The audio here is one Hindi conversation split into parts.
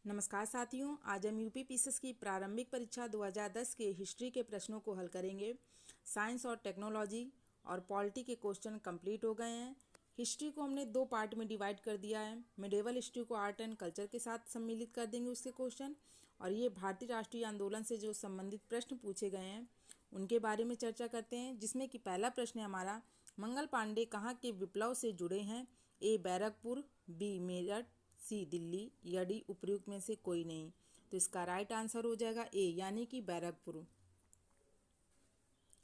नमस्कार साथियों, आज हम यूपी पीसीएस की प्रारंभिक परीक्षा 2010 के हिस्ट्री के प्रश्नों को हल करेंगे। साइंस और टेक्नोलॉजी और पॉलिटी के क्वेश्चन कंप्लीट हो गए हैं। हिस्ट्री को हमने दो पार्ट में डिवाइड कर दिया है। मिडेवल हिस्ट्री को आर्ट एंड कल्चर के साथ सम्मिलित कर देंगे उसके क्वेश्चन, और ये भारतीय राष्ट्रीय आंदोलन से जो संबंधित प्रश्न पूछे गए हैं उनके बारे में चर्चा करते हैं। जिसमें कि पहला प्रश्न है हमारा, मंगल पांडे कहाँ के विप्लव से जुड़े हैं? ए बैरकपुर, बी मेरठ, सी दिल्ली, या डी उपर्युक्त में से कोई नहीं। तो इसका राइट आंसर हो जाएगा ए, यानी कि बैरकपुर।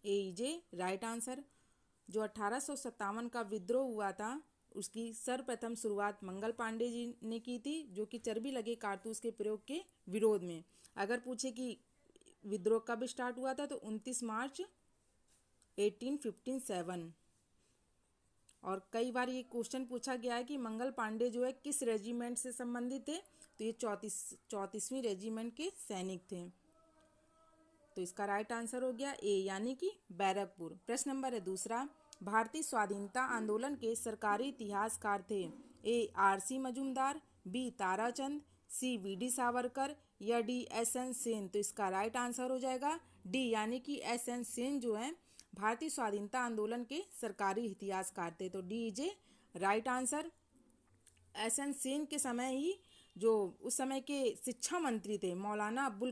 ए इज ए राइट आंसर। जो 1857 का विद्रोह हुआ था उसकी सर्वप्रथम शुरुआत मंगल पांडे जी ने की थी, जो कि चर्बी लगे कारतूस के प्रयोग के विरोध में। अगर पूछे कि विद्रोह कब स्टार्ट हुआ था, तो 29 मार्च 1857। और कई बार ये क्वेश्चन पूछा गया है कि मंगल पांडे जो है किस रेजिमेंट से संबंधित थे, तो ये 34वीं रेजिमेंट के सैनिक थे। तो इसका राइट आंसर हो गया ए, यानी कि बैरकपुर। प्रश्न नंबर है दूसरा, भारतीय स्वाधीनता आंदोलन के सरकारी इतिहासकार थे? ए आर.सी. मजूमदार, बी ताराचंद, सी वी.डी. सावरकर, या डी एस.एन. सेन। तो इसका राइट आंसर हो जाएगा डी, यानी कि एस.एन. सेन जो है भारतीय स्वाधीनता आंदोलन के सरकारी इतिहासकार थे। तो D is a right answer. SN. Sen के समय ही जो उस समय के शिक्षा मंत्री थे मौलाना अब्बुल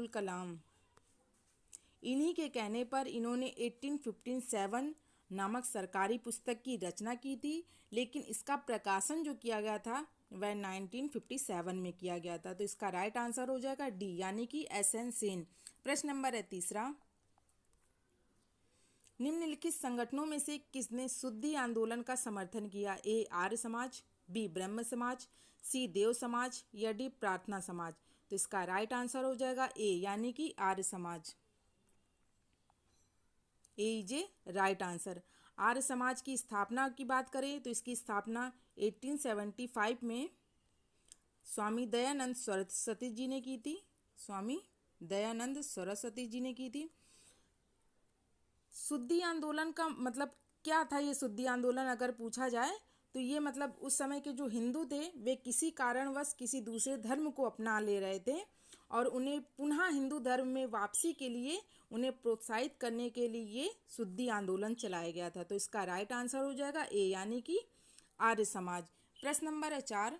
कलाम, इन्हीं के कहने पर इन्होंने 1857 नामक सरकारी पुस्तक की रचना की थी। लेकिन इसका प्रकाशन जो किया गया था वह 1957 में किया गया था। तो इसका राइट आंसर हो जाएगा डी, यानी कि एस.एन. सेन। प्रश्न नंबर है तीसरा, निम्नलिखित संगठनों में से किसने शुद्धि आंदोलन का समर्थन किया? ए आर्य समाज, बी ब्रह्म समाज, सी देव समाज, या डी प्रार्थना समाज। तो इसका राइट आंसर हो जाएगा ए, यानी कि आर्य समाज। ए is a right answer. Arya Samaj की स्थापना की बात करें तो इसकी स्थापना 1875 में स्वामी दयानंद सरस्वती जी ने की थी। स्वामी दयानंद सरस्वती जी ने की थी। शुद्धि आंदोलन का मतलब क्या था? ये शुद्धि आंदोलन अगर पूछा जाए तो ये मतलब उस समय के जो हिंदू थे वे किसी कारणवश किसी दूसरे धर्म को अपना ले रहे थे, और उन्हें पुनः हिंदू धर्म में वापसी के लिए उन्हें प्रोत्साहित करने के लिए ये शुद्धि आंदोलन चलाया गया था। तो इसका राइट आंसर हो जाएगा ए, यानी कि आर्य समाज। प्रश्न नंबर है 4,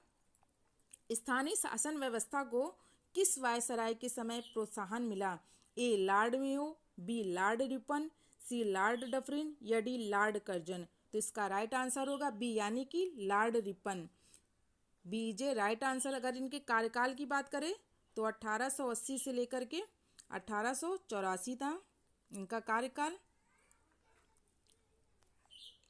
स्थानीय शासन व्यवस्था को किस वायसराय के समय प्रोत्साहन मिला? A Lord Mayo, B Lord Ripon, C Lord Dufferin, या डी लॉर्ड कर्जन। तो इसका राइट आंसर होगा बी, यानी कि लॉर्ड रिपन। बी जे राइट आंसर। अगर इनके कार्यकाल की बात करें तो 1880 से लेकर के 1884 था इनका कार्यकाल।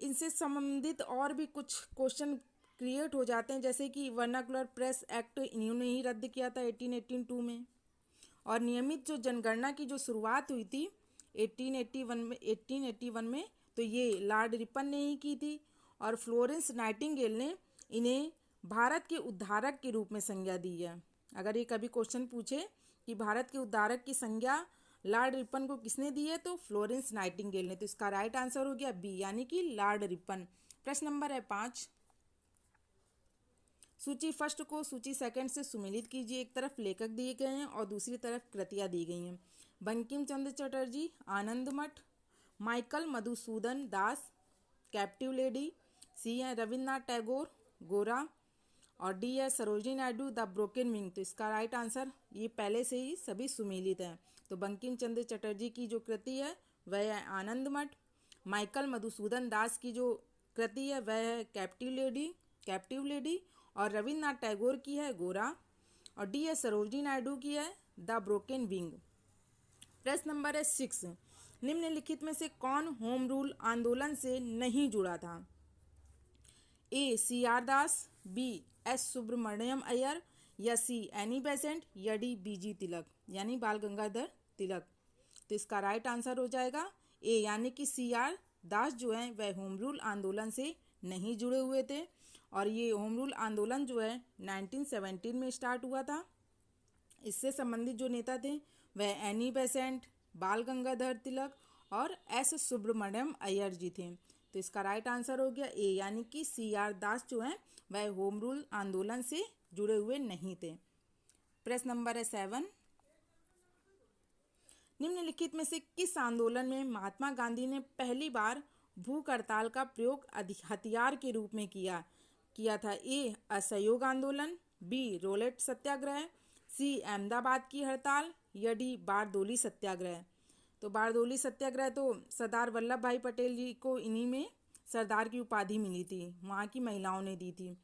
इनसे संबंधित और भी कुछ क्वेश्चन क्रिएट हो जाते हैं, जैसे कि वर्नाकुलर प्रेस एक्ट इन्होंने ही रद्द किया था 1882 में। और नियमित जो जनगणना की जो शुरुआत हुई थी 1881 में तो ये लॉर्ड रिपन ने ही की थी। और फ्लोरेंस नाइटिंगेल ने इन्हें भारत के उद्धारक के रूप में संज्ञा दी है। अगर ये कभी क्वेश्चन पूछे कि भारत के उद्धारक की संज्ञा लॉर्ड रिपन को किसने दी है, तो फ्लोरेंस नाइटिंगेल ने। तो इसका राइट आंसर हो गया बी, यानी कि लॉर्ड रिपन। प्रश्न नंबर है 5, सूची फर्स्ट को सूची सेकंड से सुमेलित कीजिए। एक तरफ लेखक दिए गए हैं और दूसरी तरफ कृतियाँ दी गई हैं। बंकिम चंद्र चटर्जी आनंद मठ, माइकल मधुसूदन दास कैप्टिव लेडी, सी है रविन्द्रनाथ टैगोर गोरा, और डी है Sarojini Naidu the broken wing. तो इसका राइट आंसर, ये पहले से ही सभी सुमेलित हैं। तो बंकिम चंद्र चटर्जी की जो कृति है वह है आनंद मठ, माइकल मधुसूदन दास की जो कृति है वह है कैप्टिव लेडी, और रविन्द्रनाथ टैगोर की है गोरा, और डी है सरोजिनी नायडू की है द ब्रोकन विंग। प्रश्न नंबर है 6, निम्नलिखित में से कौन होम रूल आंदोलन से नहीं जुड़ा था? ए सी आर दास, बी एस सुब्रमण्यम अय्यर, या सी एनी बेसेंट, या डी बी जी तिलक यानी बाल गंगाधर तिलक। तो इसका राइट आंसर हो जाएगा ए, यानी कि सी आर दास जो है वह होम रूल आंदोलन से नहीं जुड़े हुए थे। और ये होम रूल आंदोलन जो है 1917 में स्टार्ट हुआ था। इससे संबंधित जो नेता थे वह एनी बेसेंट, बाल गंगाधर तिलक और एस सुब्रमण्यम अय्यर जी थे। तो इसका राइट आंसर हो गया ए, यानी कि CR दास जो हैं वह होम रूल आंदोलन से जुड़े हुए नहीं थे। प्रश्न नंबर है 7, निम्नलिखित में से किस आंदोलन में महात्मा गांधी ने पहली बार भूख हड़ताल का प्रयोग हथियार के रूप में किया था? ए असहयोग आंदोलन, बी रोलेट सत्याग्रह, सी अहमदाबाद की हड़ताल या डी बारदोली सत्याग्रह। तो बारदोली सत्याग्रह तो सरदार वल्लभ भाई पटेल जी को इन्हीं में सरदार की उपाधि मिली थी, वहाँ की महिलाओं ने दी थी।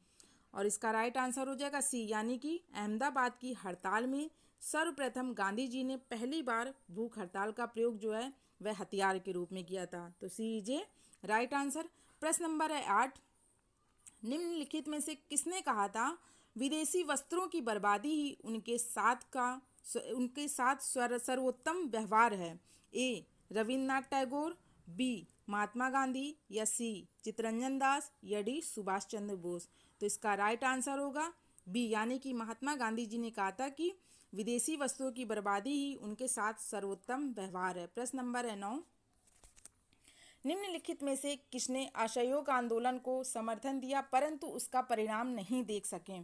और इसका राइट आंसर हो जाएगा सी, यानी कि अहमदाबाद की हड़ताल में सर्वप्रथम गांधी जी ने पहली बार भूख हड़ताल का प्रयोग जो है वह हथियार के रूप में किया था। तो सी इज ए राइट आंसर। प्रश्न नंबर है 8, निम्नलिखित में से किसने कहा था विदेशी वस्त्रों की बर्बादी ही उनके साथ सर्वोत्तम व्यवहार है? ए रविन्द्रनाथ टैगोर, बी महात्मा गांधी या सी चित्तरंजन दास या डी सुभाष चंद्र बोस। तो इसका राइट आंसर होगा बी, यानी कि महात्मा गांधी जी ने कहा था कि विदेशी वस्तुओं की बर्बादी ही उनके साथ सर्वोत्तम व्यवहार है। प्रश्न नंबर है 9, निम्नलिखित में से किसने असहयोग आंदोलन को समर्थन दिया परंतु उसका परिणाम नहीं देख सके?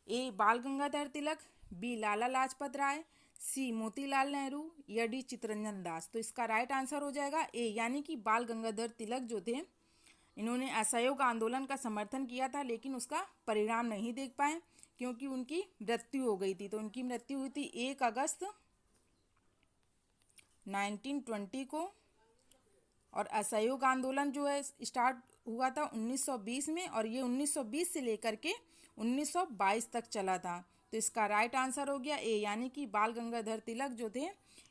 ए बाल गंगाधर तिलक, बी लाला लाजपत राय, सी मोतीलाल नेहरू या डी चित्तरंजन दास। तो इसका राइट आंसर हो जाएगा ए, यानी कि बाल गंगाधर तिलक जो थे इन्होंने असहयोग आंदोलन का समर्थन किया था लेकिन उसका परिणाम नहीं देख पाए क्योंकि उनकी मृत्यु हो गई थी। तो उनकी मृत्यु हुई थी 1 अगस्त 1920 को, और असहयोग आंदोलन जो है स्टार्ट हुआ था 1920 में और ये 1920 से लेकर के 1922 तक चला था। तो इसका राइट आंसर हो गया ए, यानी कि बाल गंगाधर तिलक जो थे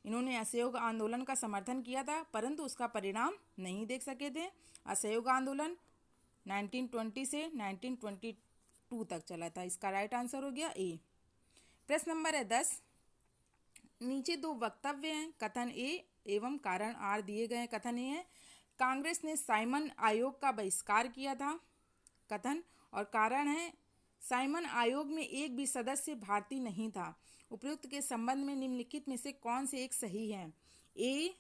इन्होंने असहयोग आंदोलन का समर्थन किया था परंतु उसका परिणाम नहीं देख सके थे। असहयोग आंदोलन 1920 से 1922 तक चला था। इसका राइट आंसर हो गया ए। प्रश्न नंबर है 10, नीचे 2 वक्तव्य हैं, कथन ए एवं कारण आर दिए गए। कथन ए है कांग्रेस ने साइमन आयोग का बहिष्कार किया था, कथन, और कारण है साइमन आयोग में एक भी सदस्य भारतीय नहीं था। उपयुक्त के संबंध में निम्नलिखित में से कौन से एक सही है? ए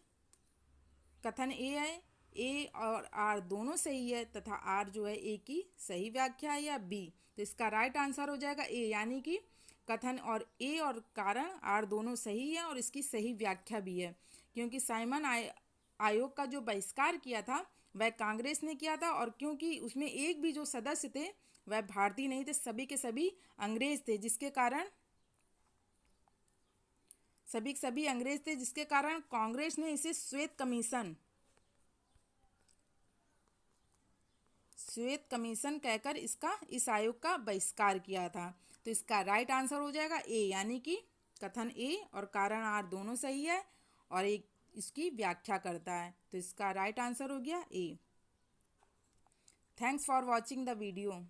कथन ए है ए और आर दोनों सही है तथा आर जो है ए की सही व्याख्या है, या बी? तो इसका राइट आंसर हो जाएगा ए, यानी कि कथन और ए और कारण आर दोनों सही है और इसकी सही व्याख्या भी है क्योंकि साइमन आयोग का जो बहिष्कार किया था वह कांग्रेस ने किया था और क्योंकि उसमें एक भी जो सदस्य थे वह भारतीय नहीं थे, सभी के सभी अंग्रेज थे, जिसके कारण सभी अंग्रेज थे, जिसके कारण कांग्रेस ने इसे श्वेत कमीशन कहकर इस आयोग का बहिष्कार किया था। तो इसका राइट आंसर हो जाएगा ए, यानी कि कथन ए और कारण आर दोनों सही है और एक इसकी व्याख्या करता है। तो इसका राइट आंसर हो गया A. Thanks for watching the video.